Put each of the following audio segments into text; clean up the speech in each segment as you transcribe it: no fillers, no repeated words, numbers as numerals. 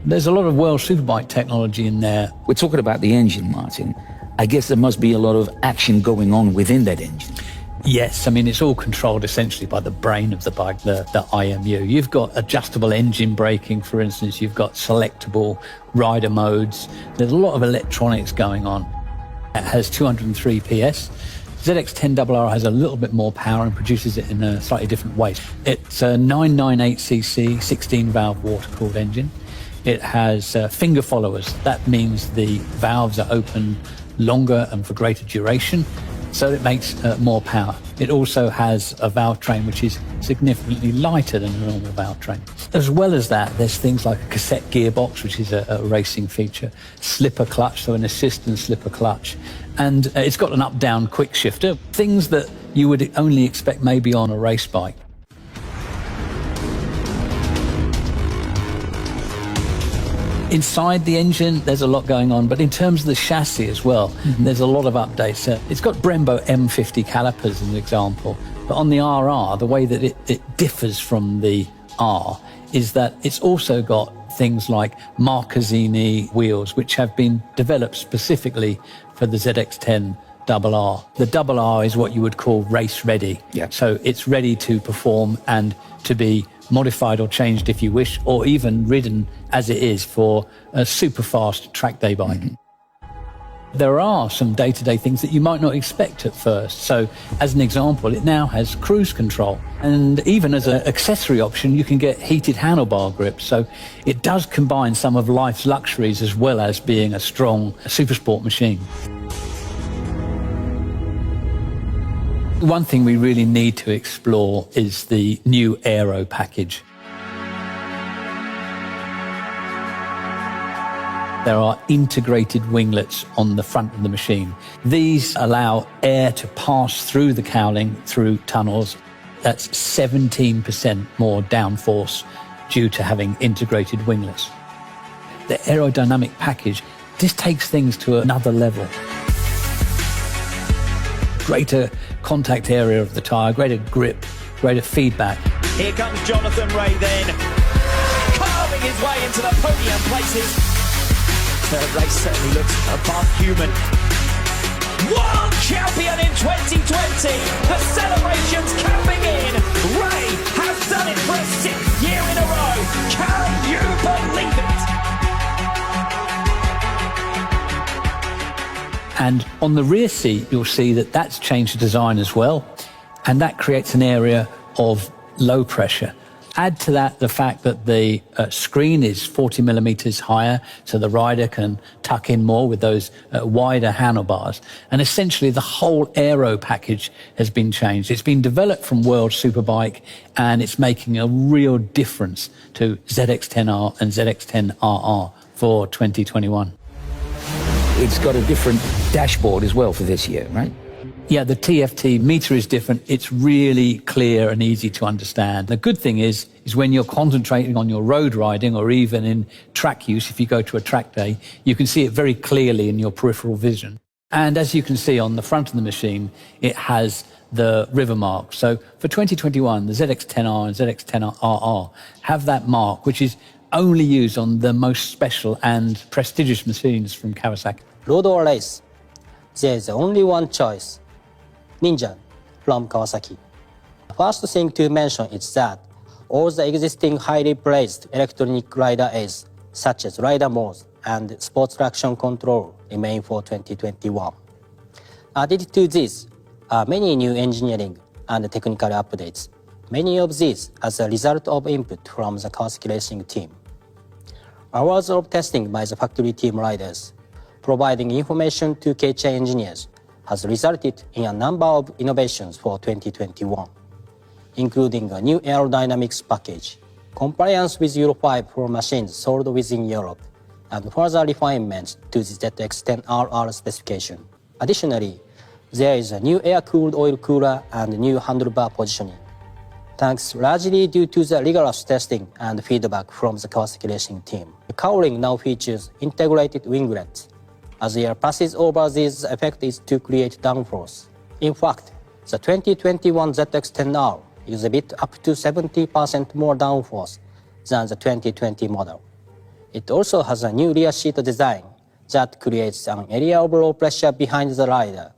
There's a lot of World Superbike technology in there. We're talking about the engine, Martin. I guess there must be a lot of action going on within that engine. Yes, I mean, it's all controlled essentially by the brain of the bike, the IMU. You've got adjustable engine braking, for instance. You've got selectable rider modes. There's a lot of electronics going on. It has 203 PS. ZX10R has a little bit more power and produces it in a slightly different way. It's a 998cc, 16-valve water-cooled engine. It has finger followers. That means the valves are open longer and for greater duration, so it makes more power. It also has a valve train which is significantly lighter than a normal valve train. As well as that, there's things like a cassette gearbox, which is a racing feature, slipper clutch, so an assist and slipper clutch, and it's got an up-down quick shifter, things that you would only expect maybe on a race bike. Inside the engine, there's a lot going on, but in terms of the chassis as well, there's a lot of updates. It's got Brembo M50 calipers as an example, but on the RR, the way that it differs from the R is that it's also got things like Marcazzini wheels, which have been developed specifically for the ZX10R. The RR is what you would call race ready. Yeah. So it's ready to perform and to be modified or changed if you wish, or even ridden as it is for a super fast track day bike. There are some day-to-day things that you might not expect at first. So as an example, it now has cruise control, and even as an accessory option you can get heated handlebar grips. So it does combine some of life's luxuries as well as being a strong supersport machine. One thing we really need to explore is the new aero package. There are integrated winglets on the front of the machine. These allow air to pass through the cowling through tunnels. That's 17% more downforce due to having integrated winglets. The aerodynamic package, this takes things to another level. Greater contact area of the tyre, greater grip, greater feedback. Here comes Jonathan Ray then, carving his way into the podium places. The race certainly looks above human. World champion in 2020, the celebrations coming in. Ray has done it for a 6th year in a row. Can you believe it? And on the rear seat, you'll see that that's changed the design as well. And that creates an area of low pressure. Add to that the fact that the screen is 40 millimeters higher, so the rider can tuck in more with those wider handlebars. And essentially the whole aero package has been changed. It's been developed from World Superbike, and it's making a real difference to ZX10R and ZX10RR for 2021. It's got a different dashboard as well for this year, right? Yeah, the TFT meter is different. It's really clear and easy to understand. The good thing is when you're concentrating on your road riding or even in track use, if you go to a track day, you can see it very clearly in your peripheral vision. And as you can see on the front of the machine, it has the river mark. So for 2021, the ZX10R and ZX10RR have that mark, which is only used on the most special and prestigious machines from Kawasaki. Road or race, there is only one choice. NinjA from Kawasaki. First thing to mention is that all the existing highly praised electronic rider aids, such as rider modes and sports traction control, remain for 2021. Added to this are many new engineering and technical updates, many of these as a result of input from the Kawasaki racing team. Hours of testing by the factory team riders, providing information to KCA engineers, has resulted in a number of innovations for 2021, including a new aerodynamics package, compliance with Euro 5 for machines sold within Europe, and further refinements to the ZX10RR specification. Additionally, there is a new air-cooled oil cooler and new handlebar positioning, thanks largely due to the rigorous testing and feedback from the Kawasaki racing team. The cowling now features integrated winglets. As air passes over these, the effect is to create downforce. In fact, the 2021 ZX10R exhibits up to 70% more downforce than the 2020 model. It also has a new rear seat design that creates an area of low pressure behind the rider,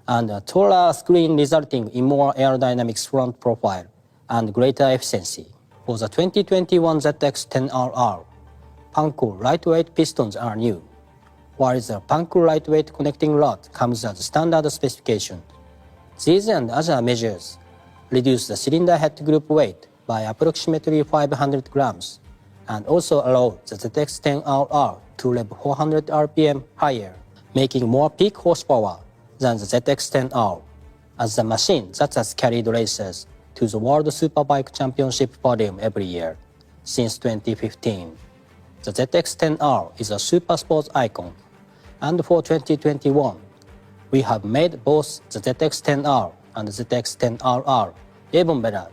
and a taller screen resulting in more aerodynamics front profile and greater efficiency. For the 2021 ZX10R, Panko lightweight pistons are new, while the Panko lightweight connecting rod comes as standard specification. These and other measures reduce the cylinder head group weight by approximately 500 grams and also allow the ZX10R to rev 400 RPM higher, making more peak horsepower than the ZX10R, as the machine that has carried racers to the World Superbike Championship podium every year since 2015. The ZX10R is a super sports icon, and for 2021, we have made both the ZX10R and the ZX10RR even better